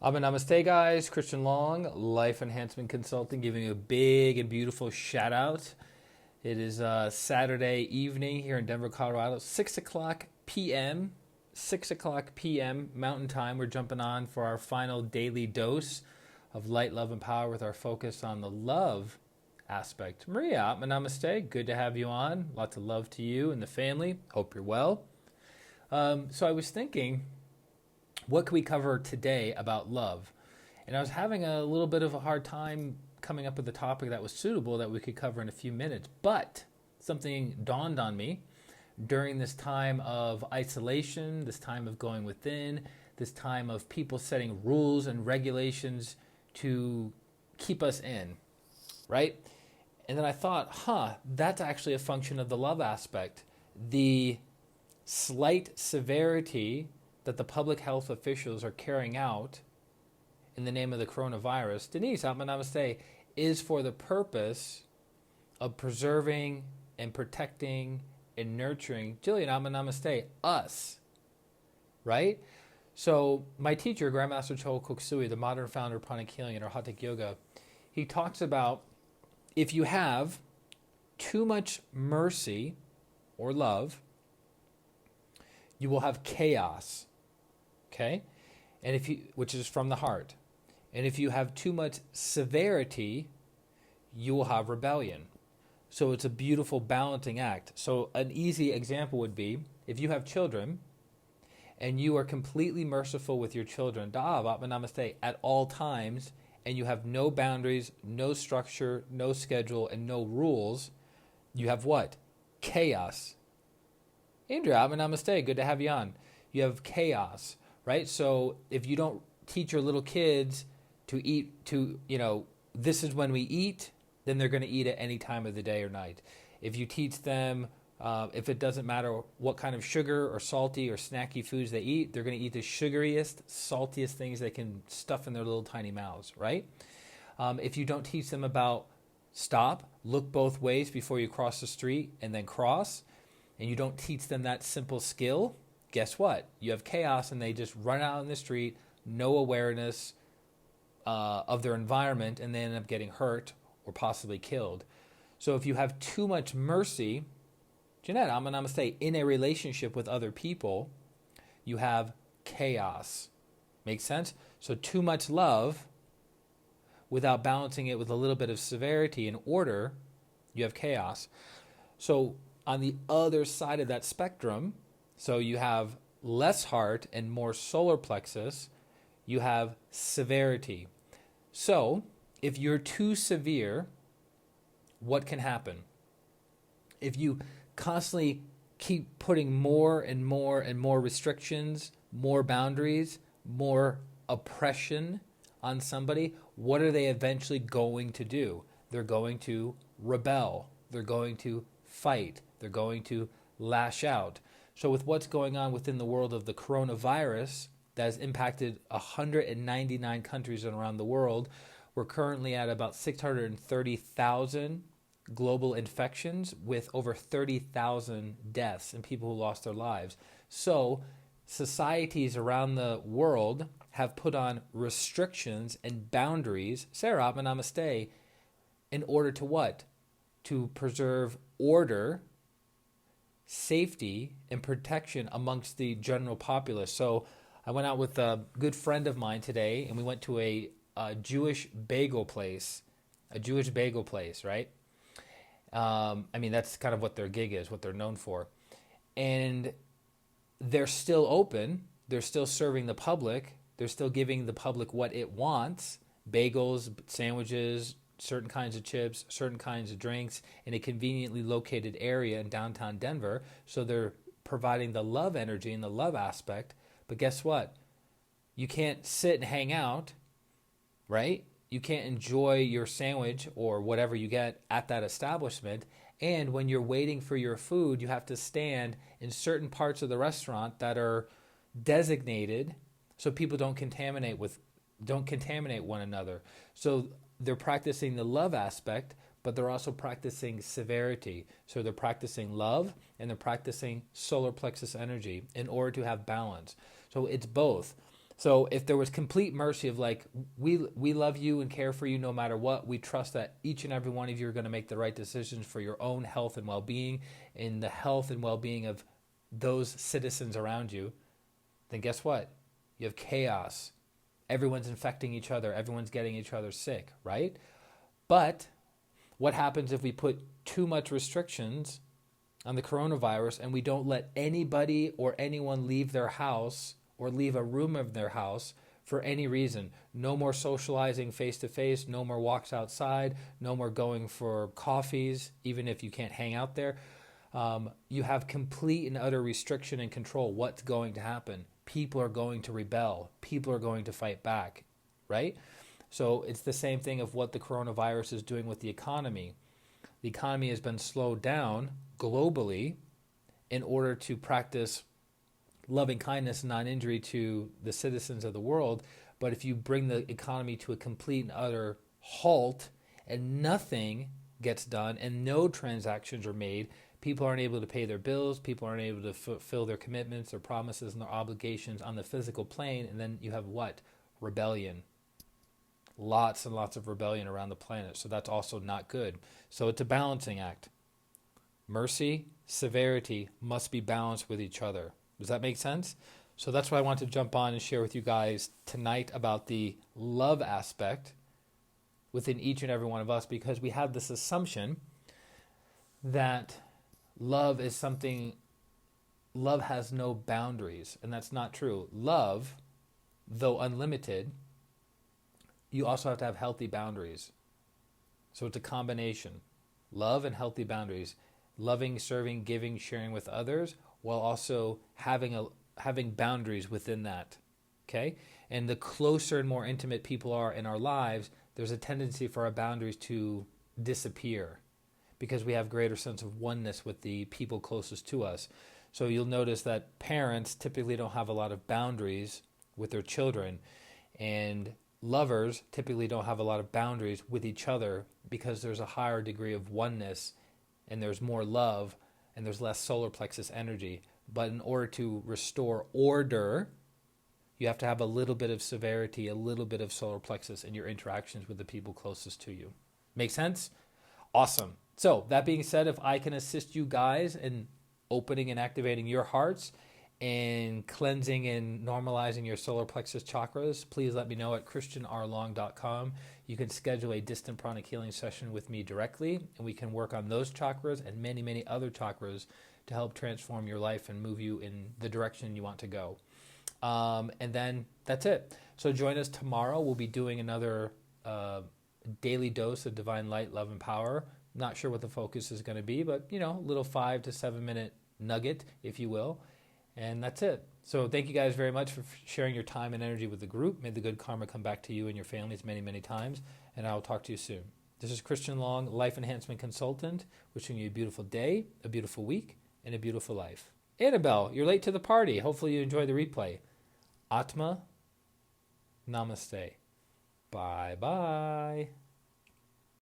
Namaste, guys. Christian Long, Life Enhancement Consulting, giving you a big and beautiful shout out. It is Saturday evening here in Denver, Colorado, 6 o'clock p.m. 6 o'clock p.m. Mountain Time. We're jumping on for our final daily dose of light, love, and power with our focus on the love aspect. Maria, Namaste. Good to have you on. Lots of love to you and the family. Hope you're well. So I was thinking, what can we cover today about love? And I was having a little bit of a hard time coming up with a topic that was suitable that we could cover in a few minutes. But something dawned on me during this time of isolation, this time of going within, this time of people setting rules and regulations to keep us in, right? And then I thought, that's actually a function of the love aspect. The slight severity that the public health officials are carrying out in the name of the coronavirus, Denise, Namaste, is for the purpose of preserving and protecting and nurturing, Jillian, Namaste, us, right? So my teacher, Grandmaster Choa Kok Sui, the modern founder of Pranic Healing and Hatha Yoga, he talks about if you have too much mercy or love, you will have chaos. Okay? And which is from the heart. And if you have too much severity, you will have rebellion. So it's a beautiful balancing act. So an easy example would be if you have children and you are completely merciful with your children, Namaste, at all times, and you have no boundaries, no structure, no schedule, and no rules, you have what? Chaos. Indra, Namaste, good to have you on. You have chaos. Right? So if you don't teach your little kids to eat, this is when we eat, then they're going to eat at any time of the day or night. If you teach them, if it doesn't matter what kind of sugar or salty or snacky foods they eat, they're going to eat the sugariest, saltiest things they can stuff in their little tiny mouths, right? If you don't teach them about stop, look both ways before you cross the street and then cross, and you don't teach them that simple skill, guess what? You have chaos and they just run out in the street, no awareness of their environment, and they end up getting hurt or possibly killed. So if you have too much mercy, Jeanette, Namaste, in a relationship with other people, you have chaos. Make sense? So too much love without balancing it with a little bit of severity and order, you have chaos. So on the other side of that spectrum, so you have less heart and more solar plexus, you have severity. So if you're too severe, what can happen? If you constantly keep putting more and more and more restrictions, more boundaries, more oppression on somebody, what are they eventually going to do? They're going to rebel. They're going to fight. They're going to lash out. So with what's going on within the world of the coronavirus that has impacted 199 countries around the world, we're currently at about 630,000 global infections with over 30,000 deaths and people who lost their lives. So societies around the world have put on restrictions and boundaries, Sarah, Namaste, in order to what? To preserve order, safety, and protection amongst the general populace. So I went out with a good friend of mine today, and we went to a Jewish bagel place, right? That's kind of what their gig is, what they're known for. And they're still open. They're still serving the public. They're still giving the public what it wants, bagels, sandwiches, certain kinds of chips, certain kinds of drinks in a conveniently located area in downtown Denver. So they're providing the love energy and the love aspect. But guess what? You can't sit and hang out, right? You can't enjoy your sandwich or whatever you get at that establishment. And when you're waiting for your food, you have to stand in certain parts of the restaurant that are designated so people don't contaminate one another. So they're practicing the love aspect, but they're also practicing severity. So they're practicing love and they're practicing solar plexus energy in order to have balance. So it's both. So if there was complete mercy of like, we love you and care for you no matter what, we trust that each and every one of you are going to make the right decisions for your own health and well-being and the health and well-being of those citizens around you, then guess what? You have chaos. Everyone's infecting each other. Everyone's getting each other sick, right? But what happens if we put too much restrictions on the coronavirus and we don't let anybody or anyone leave their house or leave a room of their house for any reason? No more socializing face-to-face, no more walks outside, no more going for coffees, even if you can't hang out there. You have complete and utter restriction and control. What's going to happen? People are going to rebel. People are going to fight back, right? So it's the same thing of what the coronavirus is doing with the economy. The economy has been slowed down globally in order to practice loving kindness and non-injury to the citizens of the world. But if you bring the economy to a complete and utter halt and nothing gets done and no transactions are made, people aren't able to pay their bills, people aren't able to fulfill their commitments, their promises, and their obligations on the physical plane, and then you have what? Rebellion. Lots and lots of rebellion around the planet, so that's also not good. So it's a balancing act. Mercy, severity must be balanced with each other. Does that make sense? So that's why I want to jump on and share with you guys tonight about the love aspect within each and every one of us, because we have this assumption that love is something, love has no boundaries, and that's not true. Love, though unlimited, you also have to have healthy boundaries. So it's a combination. Love and healthy boundaries. Loving, serving, giving, sharing with others, while also having boundaries within that. Okay? And the closer and more intimate people are in our lives, there's a tendency for our boundaries to disappear because we have greater sense of oneness with the people closest to us. So you'll notice that parents typically don't have a lot of boundaries with their children, and lovers typically don't have a lot of boundaries with each other because there's a higher degree of oneness and there's more love and there's less solar plexus energy. But in order to restore order, you have to have a little bit of severity, a little bit of solar plexus in your interactions with the people closest to you. Make sense? Awesome. So that being said, if I can assist you guys in opening and activating your hearts and cleansing and normalizing your solar plexus chakras, please let me know at ChristianRLong.com. You can schedule a distant pranic healing session with me directly, and we can work on those chakras and many, many other chakras to help transform your life and move you in the direction you want to go. And then that's it. So join us tomorrow. We'll be doing another daily dose of divine light, love, and power. Not sure what the focus is going to be, but, a little 5 to 7 minute nugget, if you will. And that's it. So thank you guys very much for sharing your time and energy with the group. May the good karma come back to you and your families many, many times. And I will talk to you soon. This is Christian Long, Life Enhancement Consultant, wishing you a beautiful day, a beautiful week, and a beautiful life. Annabelle, you're late to the party. Hopefully you enjoy the replay. Atma, namaste. Bye-bye.